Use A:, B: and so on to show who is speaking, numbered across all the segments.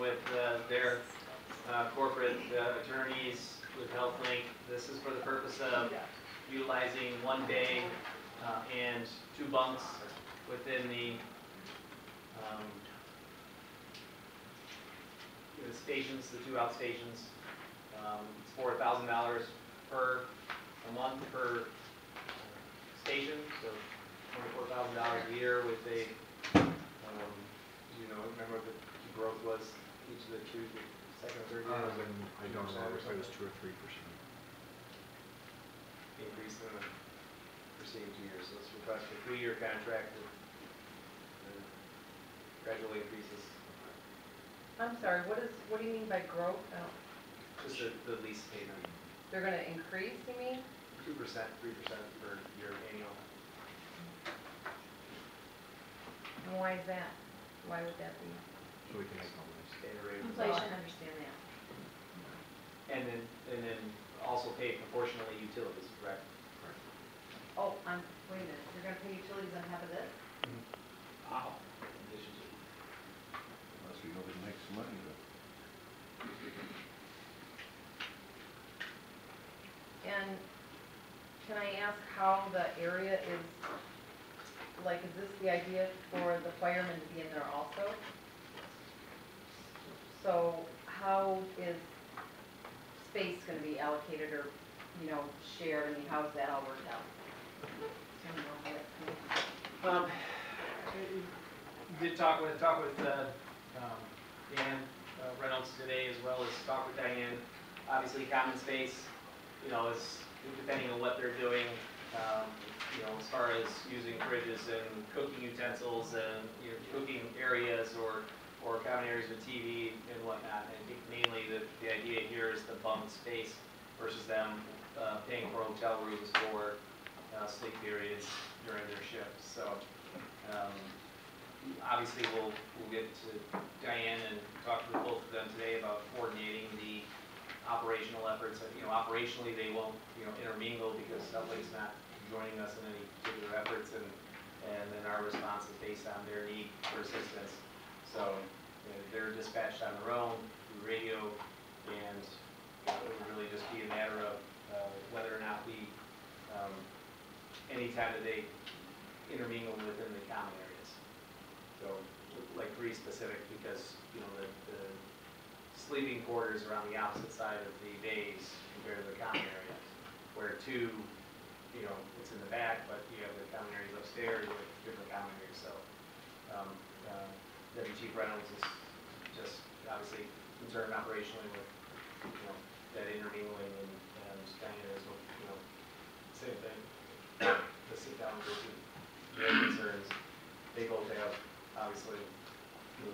A: with their corporate attorneys with HealthLink. This is for the purpose of utilizing one bay and 2 bunks within the stations, the 2 outstations. It's $4,000 per a month per station, so $24,000 a year with a, remember what the growth was each of the 2, the second or third year?
B: I don't know, it was 2 or 3%.
A: Increase in the preceding 2 years, so let's request a 3-year contract with gradual increases.
C: I'm sorry, what do you mean by growth?
A: Just the lease payment.
C: They're going to increase, you mean?
A: 2%, 3% per year annual.
C: And why is that? Why would that be?
B: So we can make more money.
A: Standard rate of
C: Inflation.
A: inflation.
C: I understand that.
A: And then also pay proportionally utilities, correct?
C: Oh, wait a minute. You're going to pay utilities on top of this?
A: Wow. In addition to.
D: Unless we hope it makes money, but.
C: And can I ask how the area is, like, is this the idea for the firemen to be in there also? So how is space going to be allocated or, shared? I mean, how's that all worked out? I don't know how that's going to
A: Did talk with Dan Reynolds today, as well as talk with Diane. Obviously, common space, is depending on what they're doing. As far as using fridges and cooking utensils and cooking areas or common areas with TV and whatnot. I think mainly the idea here is the bunk space versus them paying for hotel rooms for sleep periods during their shifts. So obviously we'll get to Diane and talk to both of them today about coordinating the operational efforts. Operationally they won't intermingle because SelectLink's not joining us in any particular efforts, and then our response is based on their need for assistance. So they're dispatched on their own through radio, and it would really just be a matter of whether or not we, anytime that they intermingle within the common areas. So, like pretty specific, because the sleeping quarters are on the opposite side of the bays compared to the common area, where 2, it's in the back, but you have the common areas upstairs with different common areas. So, Deputy Chief Reynolds is just obviously concerned operationally with, that intermingling, and Diane is, same thing. The sit down group, their concerns. They both have obviously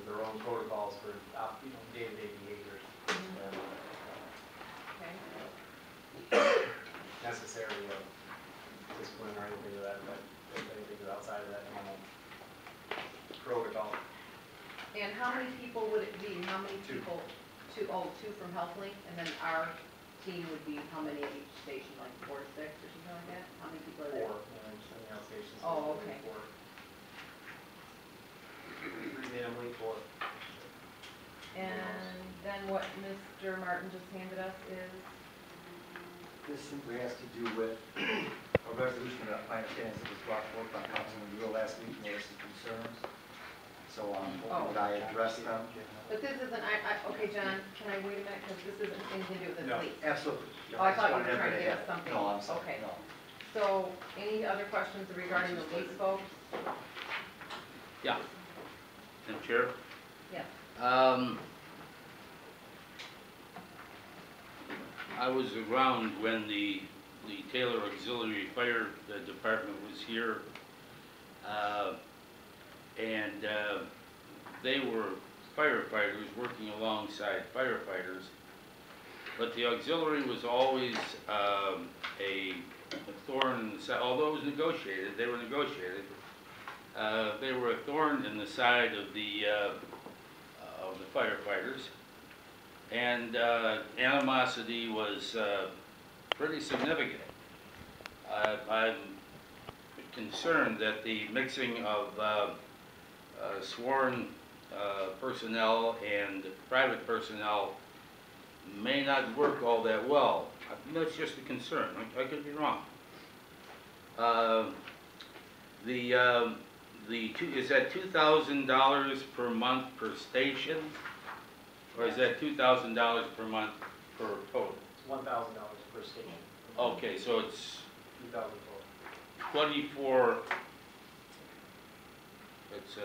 A: their own protocols for day-to-day behavior.
C: Okay.
A: Necessarily discipline or anything of that, but anything that's outside of that normal protocol.
C: And how many people would it be? How many
A: 2.
C: people? 2 from HealthLink, and then our team would be how many at each station, like 4 to 6 or something like that? How many people are
A: 4,
C: there?
A: and then outstations.
C: Oh, okay.
A: 4. Minimally 4.
C: And then what Mr. Martin just handed us is?
E: This simply has to do with a resolution that my understanding is was brought forth by Councilman Yule last week, notices concerns. So would I address them?
C: But this isn't, okay, John, can I wait a minute, because this isn't anything to do with this
A: No.
C: lease.
E: Absolutely.
C: Oh, I thought you were trying to give us something.
E: No, I'm sorry.
C: Okay.
E: No.
C: So, any other questions regarding the lease, folks?
F: Yeah. Madam Chair?
C: Yes.
F: I was around when the Taylor Auxiliary Fire Department was here, and they were firefighters working alongside firefighters, but the auxiliary was always a thorn in the side. Although it was negotiated, they were negotiated. They were a thorn in the side of the firefighters, and animosity was pretty significant. I'm concerned that the mixing of sworn personnel and private personnel may not work all that well. That's just a concern. I could be wrong. Is that $2,000 per month per station? Or is that $2,000 per month per total?
A: It's $1,000 per station.
F: Okay, so it's
A: 2,000 total.
F: 24, it's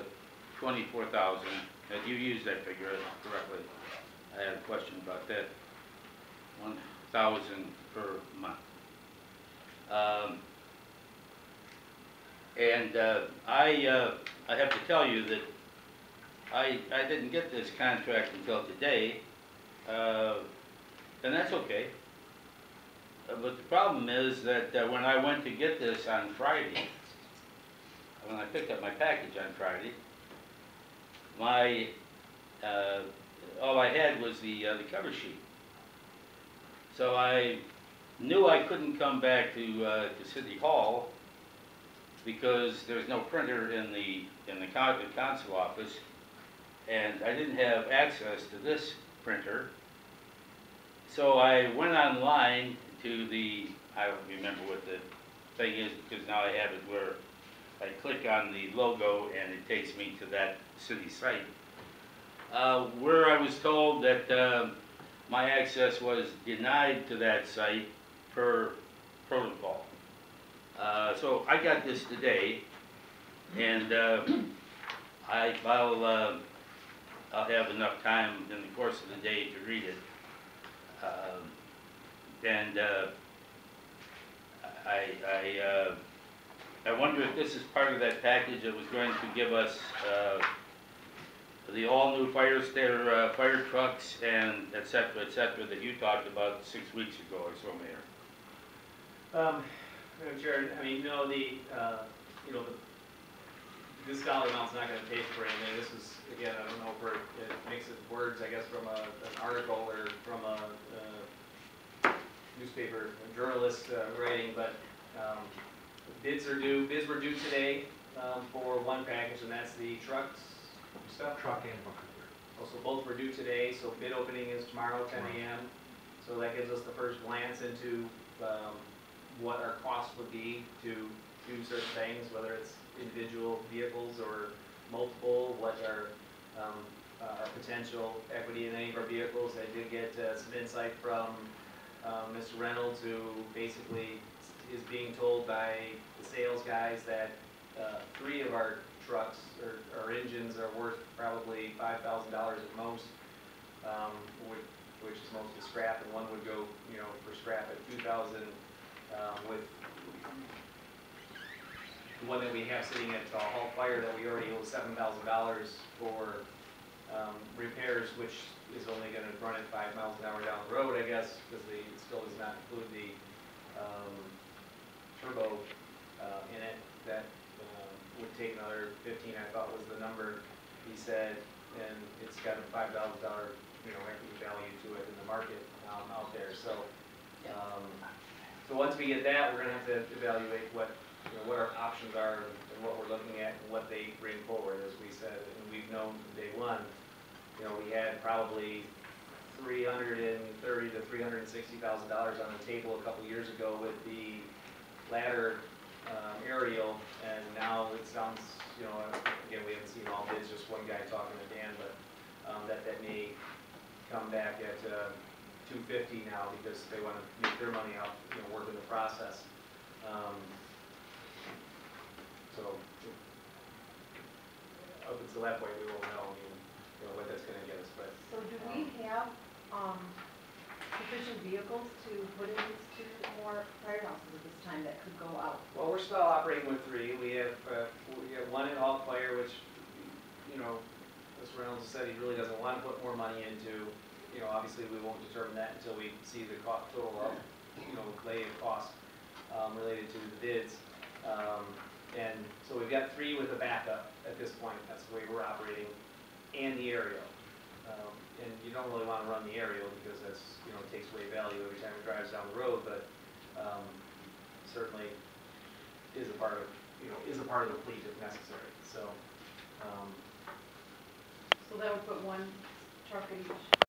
F: 24,000. If you use that figure correctly, I had a question about that. 1,000 per month. I have to tell you that I didn't get this contract until today, and that's okay. But the problem is that when I went to get this on Friday, when I picked up my package on Friday, all I had was the cover sheet. So I knew I couldn't come back to City Hall because there's no printer in the council office, and I didn't have access to this printer. So I went online to I don't remember what the thing is, because now I have it where I click on the logo and it takes me to that city site, where I was told that my access was denied to that site per protocol. So I got this today, and I'll have enough time in the course of the day to read it. I wonder if this is part of that package that was going to give us the all-new fire trucks and et cetera, that you talked about 6 weeks ago or so, Mayor.
A: Madam Chair, I mean, no, this dollar amount's not gonna pay for anything. This is, again, I don't know if it makes it words, I guess, from an article or from a newspaper, a journalist writing, but bids were due today for one package, and that's the trucks stuff.
B: Truck and bucket gear.
A: Also, both were due today, so bid opening is tomorrow, 10 a.m. So that gives us the first glance into what our cost would be to do certain things, whether it's individual vehicles or multiple, what our potential equity in any of our vehicles. I did get some insight from Mr. Reynolds, who basically is being told by the sales guys that 3 of our trucks or our engines are worth probably $5,000 at most, which is mostly scrap, and one would go, for scrap at $2,000. With the one that we have sitting at Hall Fire that we already owe $7,000 for repairs, which is only going to run at 5 miles an hour down the road, I guess, because it still does not include the turbo in it. That would take another 15, I thought was the number he said, and it's got a $5,000 equity value to it in the market out there. So. So once we get that, we're going to have to evaluate what our options are and what we're looking at and what they bring forward, as we said. And we've known from day one, we had probably $330,000 to $360,000 on the table a couple years ago with the ladder aerial, and now it sounds, again, we haven't seen all bids, just one guy talking to Dan, but that may come back at $250 now because they want to make their money out, work in the process. So up until that point, we won't know, what that's going to get us. But
C: So do we have sufficient vehicles to put in these 2 more firehouses at this time that could go out?
A: well, we're still operating with 3. We have one at Hall Fire, which Mr. Reynolds said he really doesn't want to put more money into. Obviously, we won't determine that until we see the total of, lay of cost related to the bids. And so we've got 3 with a backup at this point. That's the way we're operating, and the aerial. And you don't really want to run the aerial because that's, it takes away value every time it drives down the road, but certainly is a part of, the fleet if necessary. So,
C: So that would put one truck in each